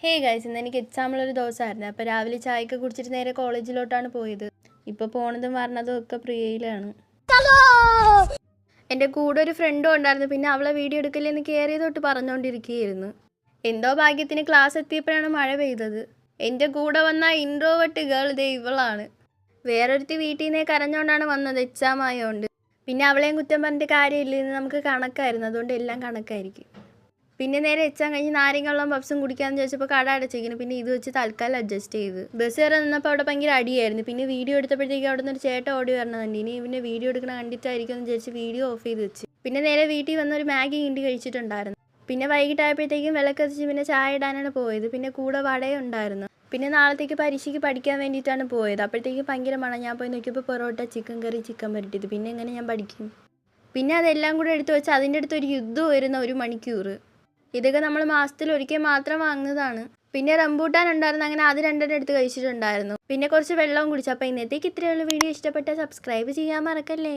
Hey guys, ഇന്ന് എനിക്ക് എക്സാമിലൊരു ദിവസമായിരുന്നു. അപ്പോൾ രാവിലെ ചായയൊക്കെ കുടിച്ചിട്ട് നേരെ കോളേജിലോട്ടാണ് പോയത്. ഇപ്പോൾ പോണതും വരണതും ഒക്കെ പ്രിയയിലാണ്. എൻ്റെ കൂടെ ഒരു ഫ്രണ്ടും ഉണ്ടായിരുന്നു. പിന്നെ അവളെ വീഡിയോ എടുക്കില്ലെന്ന് കയറിയത് തൊട്ട് പറഞ്ഞുകൊണ്ടിരിക്കുകയായിരുന്നു. എന്തോ ഭാഗ്യത്തിന് ക്ലാസ് എത്തിയപ്പോഴാണ് മഴ പെയ്തത്. എൻ്റെ കൂടെ വന്ന ഇൻട്രോവേർട്ട് ഗേൾ ദേ ഇവളാണ്. വേറൊരുത്തി വീട്ടിൽ നിന്നേ കരഞ്ഞുകൊണ്ടാണ് വന്നത്, എക്സാം ആയതുകൊണ്ട്. പിന്നെ അവളെയും കുറ്റം പറഞ്ഞിട്ട് കാര്യമില്ലെന്ന് നമുക്ക് കണക്കായിരുന്നു, അതുകൊണ്ട് എല്ലാം കണക്കായിരിക്കും. പിന്നെ നേരെ എക്സാം കഴിഞ്ഞ് നാരങ്ങ പപ്സും കുടിക്കാമെന്ന് ചോദിച്ചപ്പോൾ കട അടച്ചിരിക്കുന്നു. പിന്നെ ഇത് വെച്ച് തൽക്കാലം അഡ്ജസ്റ്റ് ചെയ്ത് ബസ് കയറി നിന്നപ്പോൾ അവിടെ ഭയങ്കര അടിയായിരുന്നു. പിന്നെ വീഡിയോ എടുത്തപ്പോഴത്തേക്ക് അവിടെ നിന്ന് ഒരു ചേട്ടൻ ഓടി വരണതുണ്ട്. ഇനി പിന്നെ വീഡിയോ എടുക്കണ കണ്ടിട്ടായിരിക്കും എന്ന് വിചാരിച്ച് വീഡിയോ ഓഫ് ചെയ്ത് വെച്ച്. പിന്നെ നേരെ വീട്ടിൽ വന്നൊരു മാഗി കിണ്ടി കഴിച്ചിട്ടുണ്ടായിരുന്നു. പിന്നെ വൈകിട്ടായപ്പോഴത്തേക്കും വിളക്കത്തിച്ച് പിന്നെ ചായ ഇടാനാണ് പോയത്. പിന്നെ കൂടെ വടയും ഉണ്ടായിരുന്നു. പിന്നെ നാളത്തേക്ക് പരീക്ഷയ്ക്ക് പഠിക്കാൻ വേണ്ടിയിട്ടാണ് പോയത്. അപ്പോഴത്തേക്ക് ഭയങ്കര മണം. ഞാൻ പോയി നോക്കിയപ്പോൾ പൊറോട്ട, ചിക്കൻ കറി, ചിക്കൻ വരട്ടിയത്. പിന്നെ എങ്ങനെ ഞാൻ പഠിക്കും? പിന്നെ അതെല്ലാം കൂടെ എടുത്ത് വെച്ച് അതിൻ്റെ അടുത്ത് ഒരു യുദ്ധം വരുന്ന 1 മണിക്കൂർ. ഇതൊക്കെ നമ്മൾ മാസത്തിൽ ഒരിക്കൽ മാത്രം വാങ്ങുന്നതാണ്. പിന്നെ റംബൂട്ടാൻ ഉണ്ടായിരുന്നു, അങ്ങനെ അത് 2 എടുത്ത് കഴിച്ചിട്ടുണ്ടായിരുന്നു. പിന്നെ കുറച്ച് വെള്ളവും കുടിച്ചു. അപ്പോൾ ഇന്നത്തേക്ക് ഇത്രയുള്ള വീഡിയോ ഇഷ്ടപ്പെട്ടാൽ സബ്സ്ക്രൈബ് ചെയ്യാൻ മറക്കല്ലേ.